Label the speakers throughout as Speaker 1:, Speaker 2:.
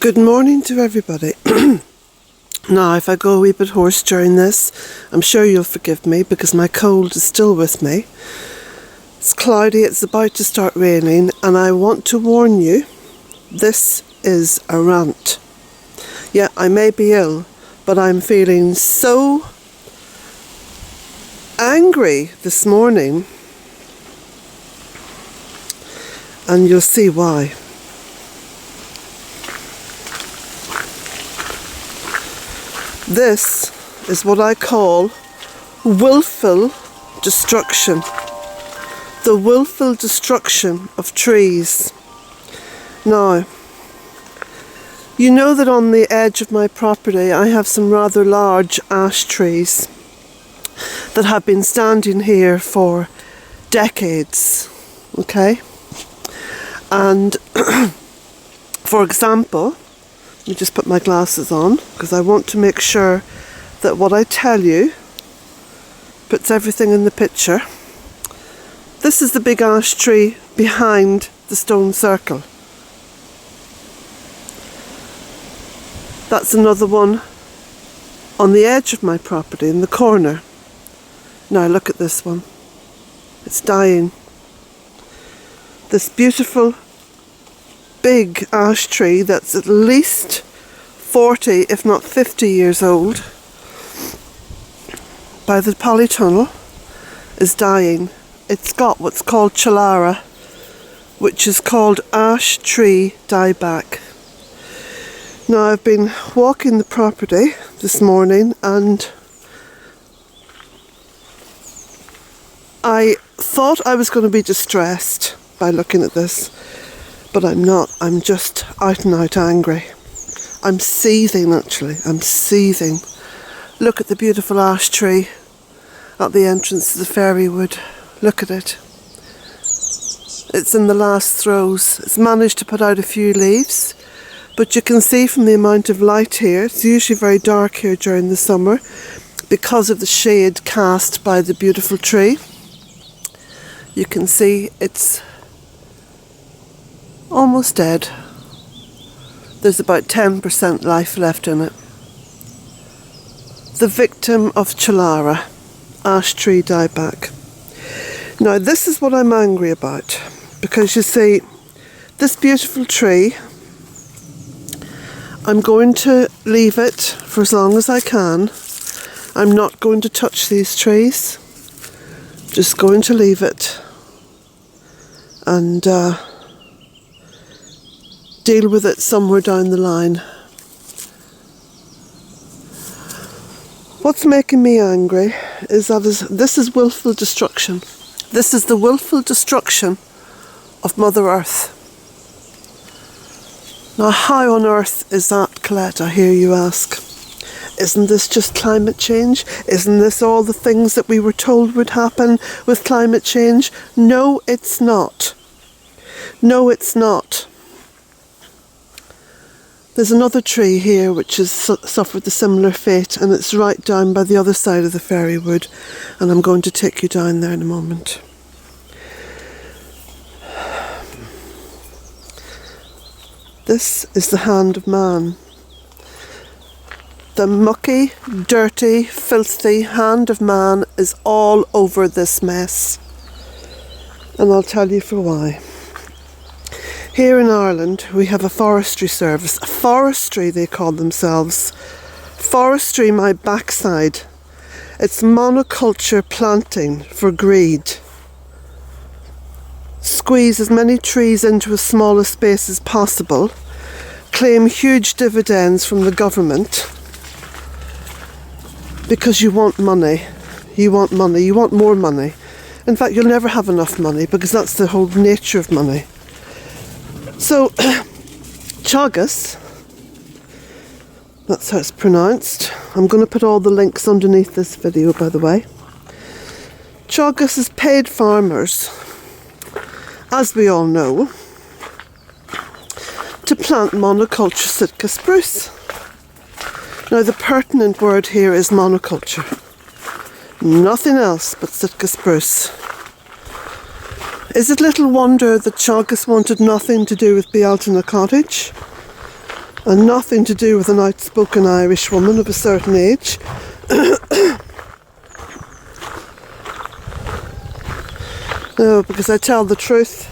Speaker 1: Good morning to everybody. Now, if I go a wee bit hoarse during this, I'm sure you'll forgive me because my cold is still with me. It's cloudy, it's about to start raining, and I want to warn you, this is a rant. Yeah, I may be ill, but I'm feeling so angry this morning, and you'll see why. This is what I call willful destruction. The willful destruction of trees. Now, you know that on the edge of my property I have some rather large ash trees that have been standing here for decades, okay? And for example, let me just put my glasses on because I want to make sure that what I tell you puts everything in the picture. This is the big ash tree behind the stone circle. That's another one on the edge of my property in the corner. Now look at this one. It's dying. This beautiful big ash tree that's at least 40 if not 50 years old by the polytunnel is dying. It's got what's called Chalara, which is called ash tree dieback. Now I've been walking the property this morning and I thought I was going to be distressed by looking at this. But I'm not. I'm just out and out angry. I'm seething, actually. I'm seething. Look at the beautiful ash tree at the entrance to the fairy wood. Look at it. It's in the last throes. It's managed to put out a few leaves, but you can see from the amount of light here, it's usually very dark here during the summer because of the shade cast by the beautiful tree. You can see it's almost dead. There's about 10% life left in it. The victim of Chalara, ash tree dieback. Now this is what I'm angry about, because you see, this beautiful tree, I'm going to leave it for as long as I can. I'm not going to touch these trees. Just going to leave it and deal with it somewhere down the line. What's making me angry is that this is willful destruction. This is the willful destruction of Mother Earth. Now how on earth is that, Colette, I hear you ask? Isn't this just climate change? Isn't this all the things that we were told would happen with climate change? No, it's not. No, it's not. There's another tree here which has suffered a similar fate, and it's right down by the other side of the fairy wood, and I'm going to take you down there in a moment. This is the hand of man. The mucky, dirty, filthy hand of man is all over this mess, and I'll tell you for why. Here in Ireland we have a forestry service. Forestry they call themselves. Forestry my backside. It's monoculture planting for greed. Squeeze as many trees into as small a space as possible. Claim huge dividends from the government. Because you want money. You want money. You want more money. In fact, you'll never have enough money because that's the whole nature of money. So, Teagasc, that's how it's pronounced. I'm going to put all the links underneath this video, by the way. Teagasc has paid farmers, as we all know, to plant monoculture Sitka spruce. Now, the pertinent word here is monoculture. Nothing else but Sitka spruce. Is it little wonder that Teagasc wanted nothing to do with Bealtaine Cottage? and nothing to do with an outspoken Irish woman of a certain age. No, because I tell the truth.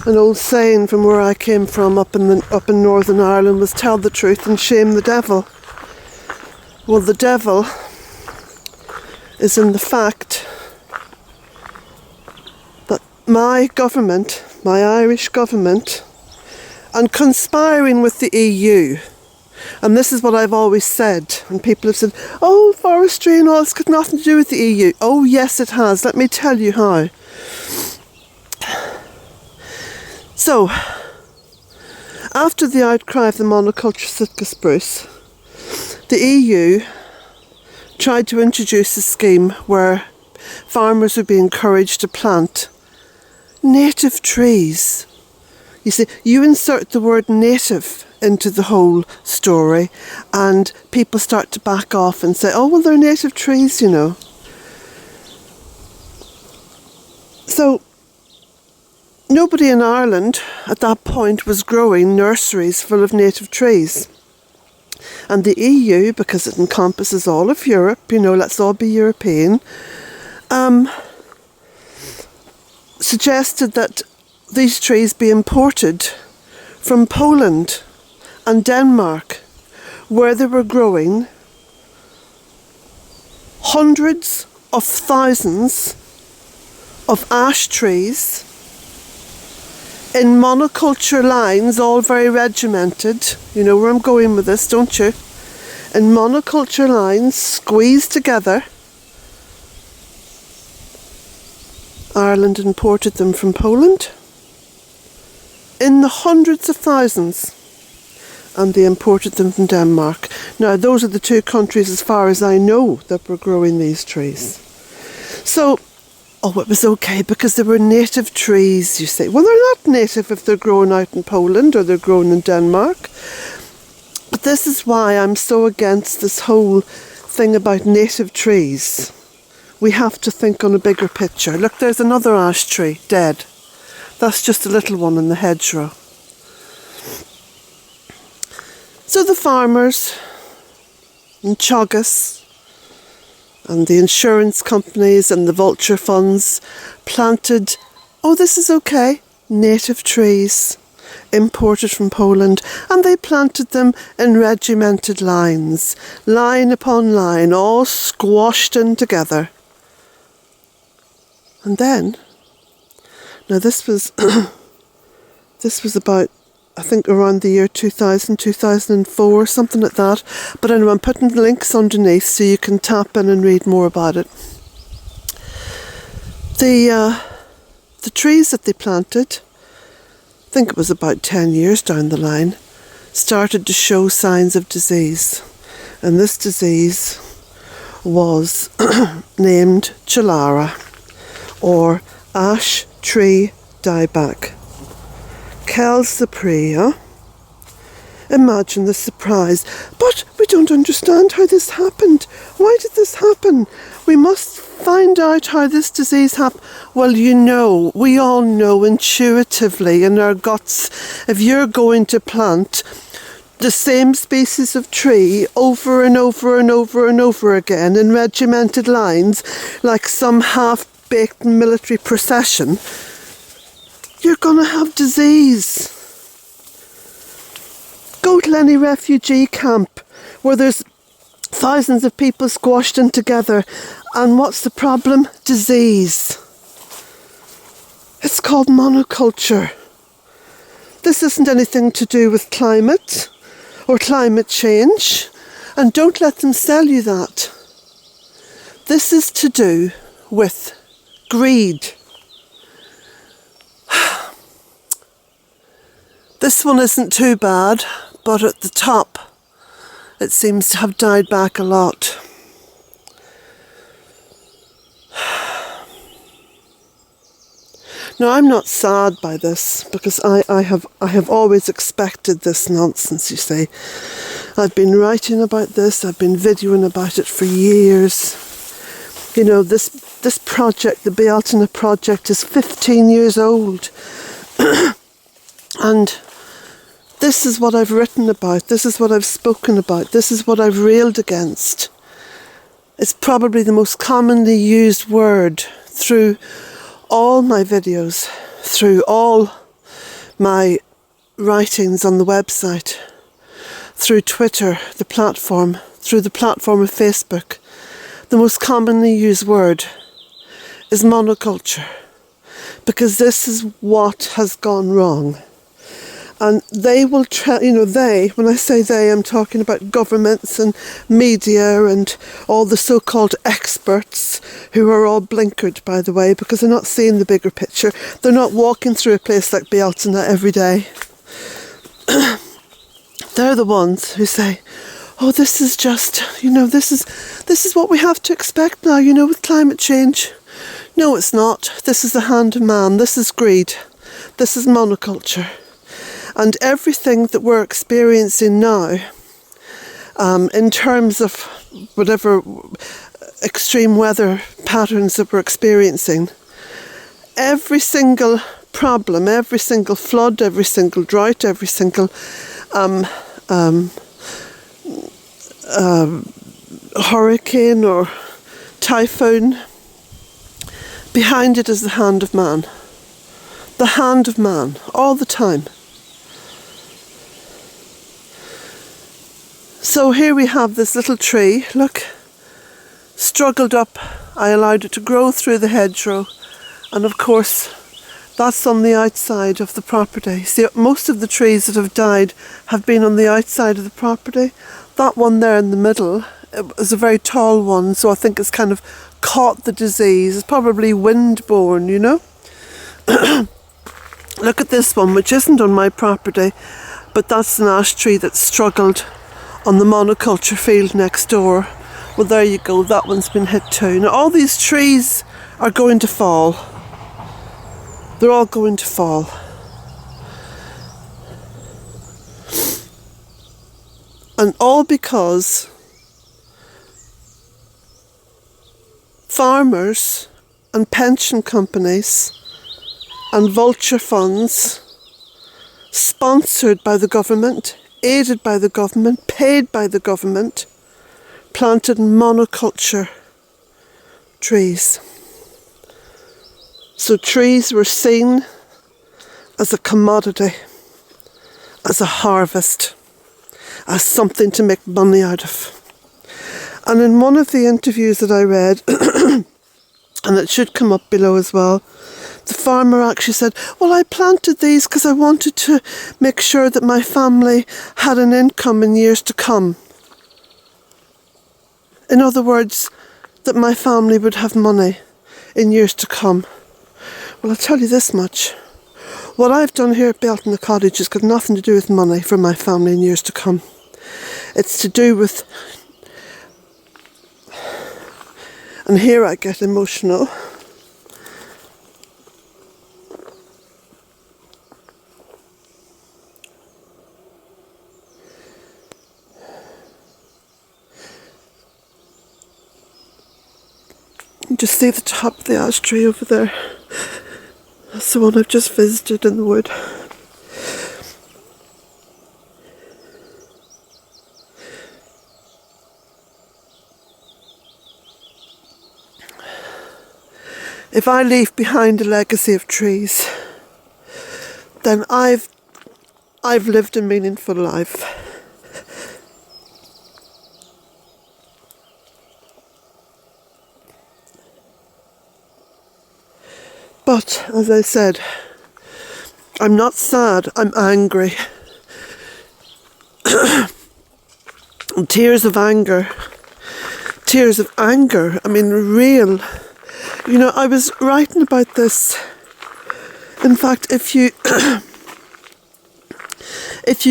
Speaker 1: An old saying from where I came from up in Northern Ireland was tell the truth and shame the devil. Well, the devil is in the fact that my government, my Irish government, and conspiring with the EU, and this is what I've always said, and people have said, oh, forestry and all this got nothing to do with the EU. Oh yes it has, let me tell you how. So, after the outcry of the monoculture Sitka spruce, the EU tried to introduce a scheme where farmers would be encouraged to plant native trees. You see, you insert the word native into the whole story and people start to back off and say, oh, well, they're native trees, you know. So, nobody in Ireland at that point was growing nurseries full of native trees. And the EU, because it encompasses all of Europe, you know, let's all be European, suggested that these trees be imported from Poland and Denmark, where they were growing hundreds of thousands of ash trees in monoculture lines, all very regimented. You know where I'm going with this, don't you? In monoculture lines, squeezed together. Ireland imported them from Poland in the hundreds of thousands, and they imported them from Denmark. Now, those are the two countries, as far as I know, that were growing these trees. So, oh, it was okay because they were native trees, you say. Well, they're not native if they're grown out in Poland or they're grown in Denmark. But this is why I'm so against this whole thing about native trees. We have to think on a bigger picture. Look, there's another ash tree, dead. That's just a little one in the hedgerow. So the farmers in Teagasc and the insurance companies and the vulture funds planted, oh, this is okay, native trees imported from Poland, and they planted them in regimented lines, line upon line, all squashed in together. And then, now this was about, I think, around the year 2000, 2004, something like that. But anyway, I'm putting links underneath so you can tap in and read more about it. The trees that they planted, I think it was about 10 years down the line, started to show signs of disease. And this disease was named Chalara, or ash tree dieback. Quelle surprise. Imagine the surprise. But we don't understand how this happened. Why did this happen? We must find out how this disease happened. Well, you know, we all know intuitively in our guts, if you're going to plant the same species of tree over and over and over and over again in regimented lines, like some half-baked military procession, you're going to have disease. Go to any refugee camp where there's thousands of people squashed in together, and what's the problem? Disease. It's called monoculture. This isn't anything to do with climate or climate change, and don't let them sell you that. This is to do with greed. This one isn't too bad, but at the top it seems to have died back a lot. Now, I'm not sad by this because I have always expected this nonsense, you see. I've been writing about this, I've been videoing about it for years. You know, this project, the Bealtaine project, is 15 years old. And this is what I've written about, this is what I've spoken about, this is what I've railed against. It's probably the most commonly used word through all my videos, through all my writings on the website, through Twitter, the platform, through the platform of Facebook. The most commonly used word is monoculture, because this is what has gone wrong. And they will when I say they, I'm talking about governments and media and all the so-called experts, who are all blinkered, by the way, because they're not seeing the bigger picture. They're not walking through a place like Bealtaine every day. They're the ones who say, oh, this is just, this is what we have to expect now, with climate change. No, it's not. This is the hand of man. This is greed. This is monoculture. And everything that we're experiencing now, in terms of whatever extreme weather patterns that we're experiencing, every single problem, every single flood, every single drought, every single hurricane or typhoon, behind it is the hand of man. The hand of man, all the time. So here we have this little tree, look, struggled up. I allowed it to grow through the hedgerow, and of course that's on the outside of the property. See, most of the trees that have died have been on the outside of the property. That one there in the middle is a very tall one, so I think it's kind of caught the disease. It's probably wind-borne, Look at this one, which isn't on my property, but that's an ash tree that struggled on the monoculture field next door. Well, there you go, that one's been hit too. Now, all these trees are going to fall. They're all going to fall. And all because farmers and pension companies and vulture funds, sponsored by the government, aided by the government, paid by the government, planted monoculture trees. So trees were seen as a commodity, as a harvest, as something to make money out of. And in one of the interviews that I read, and it should come up below as well, the farmer actually said, well, I planted these because I wanted to make sure that my family had an income in years to come. In other words, that my family would have money in years to come. Well, I'll tell you this much. What I've done here at Bealtaine Cottage has got nothing to do with money for my family in years to come. It's to do with, and here I get emotional, you just see the top of the ash tree over there. That's the one I've just visited in the wood. If I leave behind a legacy of trees, then I've lived a meaningful life. But, as I said, I'm not sad, I'm angry. Tears of anger. Tears of anger, I mean real. I was writing about this. In fact, if you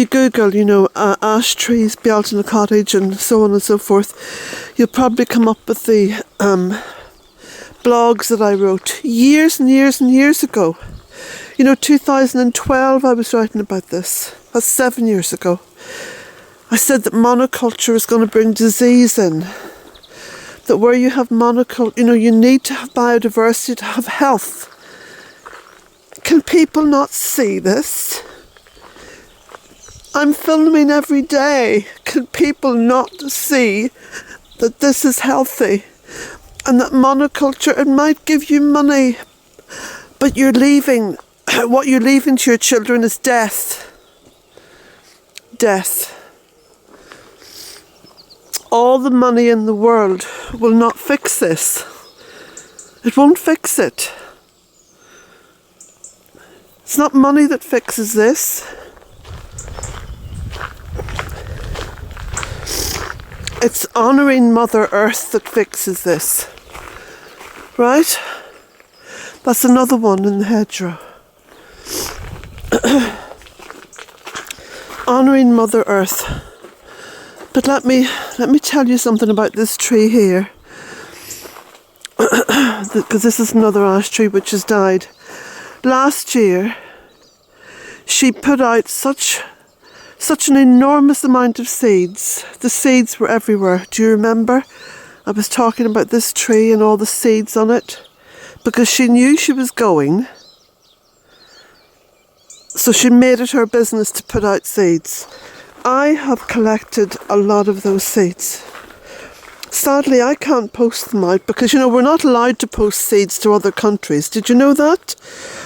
Speaker 1: Google, ash trees, Bealtaine Cottage and so on and so forth, you'll probably come up with the blogs that I wrote years and years and years ago. 2012 I was writing about this. That's 7 years ago. I said that monoculture is going to bring disease in. That where you have monoculture, you need to have biodiversity to have health. Can people not see this? I'm filming every day. Can people not see that this is healthy? And that monoculture, it might give you money, but you're leaving, what you're leaving to your children is death. Death. All the money in the world will not fix this. It won't fix it. It's not money that fixes this. It's honouring Mother Earth that fixes this. Right? That's another one in the hedgerow. Honouring Mother Earth. But let me tell you something about this tree here. Because this is another ash tree which has died. Last year, she put out such an enormous amount of seeds. The seeds were everywhere. Do you remember? I was talking about this tree and all the seeds on it. Because she knew she was going. So she made it her business to put out seeds. I have collected a lot of those seeds. Sadly, I can't post them out because, we're not allowed to post seeds to other countries. Did you know that?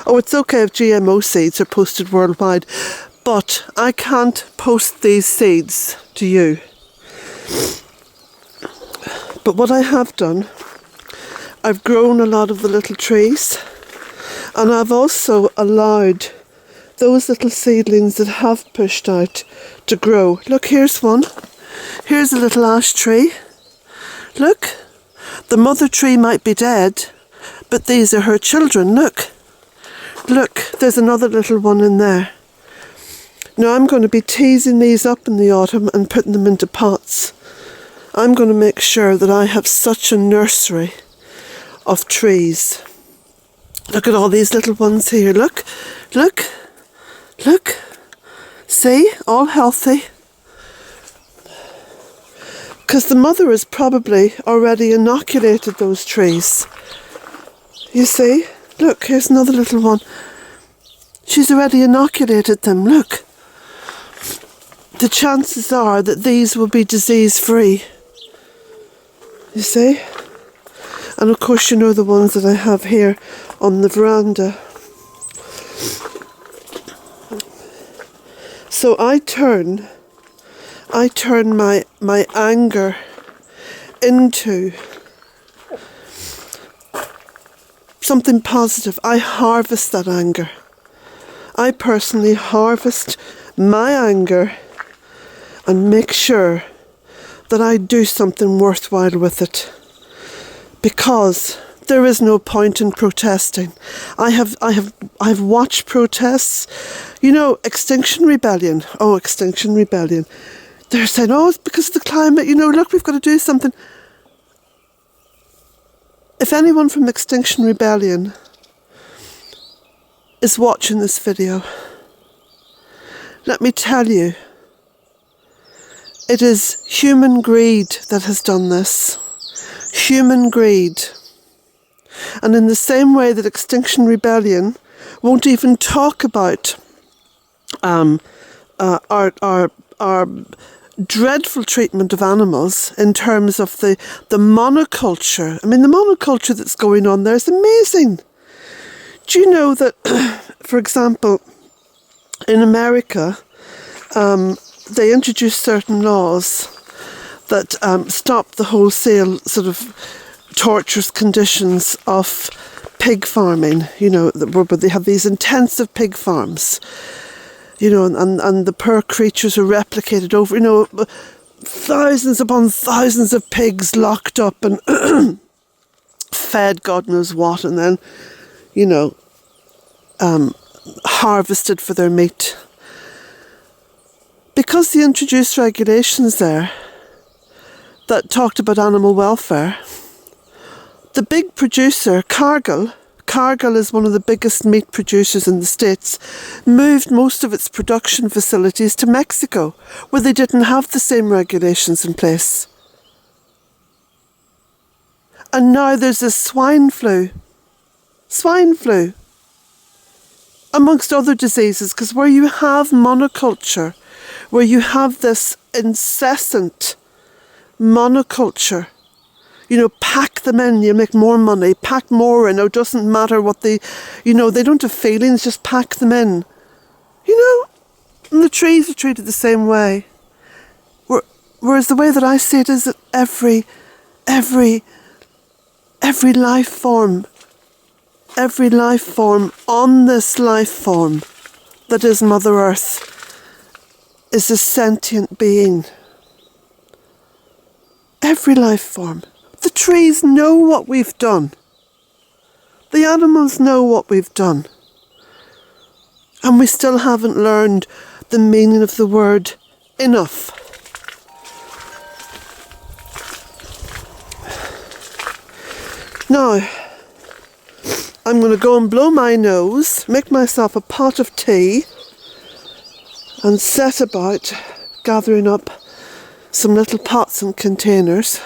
Speaker 1: Oh, it's okay if GMO seeds are posted worldwide. But I can't post these seeds to you. But what I have done, I've grown a lot of the little trees, and I've also allowed those little seedlings that have pushed out to grow. Look, here's one. Here's a little ash tree. Look, the mother tree might be dead, but these are her children. Look, there's another little one in there. Now I'm going to be teasing these up in the autumn and putting them into pots. I'm going to make sure that I have such a nursery of trees. Look at all these little ones here. Look. See, all healthy. Because the mother has probably already inoculated those trees. You see? Look, here's another little one. She's already inoculated them. Look. The chances are that these will be disease-free. You see? And of course, the ones that I have here on the veranda. So I turn my anger into something positive. I harvest that anger. I personally harvest my anger and make sure that I do something worthwhile with it. Because there is no point in protesting. I have watched protests. Extinction Rebellion. Oh, Extinction Rebellion. They're saying, oh, it's because of the climate. Look, we've got to do something. If anyone from Extinction Rebellion is watching this video, let me tell you, it is human greed that has done this. Human greed. And in the same way that Extinction Rebellion won't even talk about our dreadful treatment of animals in terms of the monoculture. I mean, the monoculture that's going on there is amazing. Do you know that, for example, in America, they introduced certain laws that stop the wholesale sort of torturous conditions of pig farming, where they have these intensive pig farms, and the poor creatures are replicated over, thousands upon thousands of pigs locked up and fed God knows what, and then, harvested for their meat. Because they introduced regulations there that talked about animal welfare, the big producer, Cargill is one of the biggest meat producers in the States, moved most of its production facilities to Mexico, where they didn't have the same regulations in place. And now there's this swine flu, amongst other diseases, because where you have monoculture, where you have this incessant monoculture. You know, pack them in, you make more money, pack more in, it doesn't matter what they, you know, they don't have feelings, just pack them in. You know, and the trees are treated the same way. Whereas the way that I see it is that every life form on this life form that is Mother Earth is a sentient being. Every life form. The trees know what we've done. The animals know what we've done. And we still haven't learned the meaning of the word enough. Now, I'm going to go and blow my nose, make myself a pot of tea, and set about gathering up some little pots and containers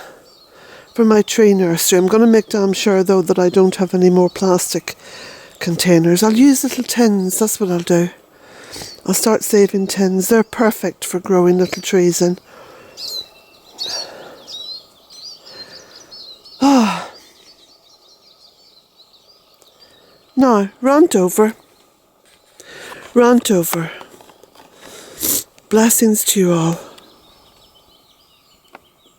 Speaker 1: for my tree nursery. I'm going to make damn sure, though, that I don't have any more plastic containers. I'll use little tins, that's what I'll do. I'll start saving tins. They're perfect for growing little trees in. Ah. Now, rant over. Blessings to you all.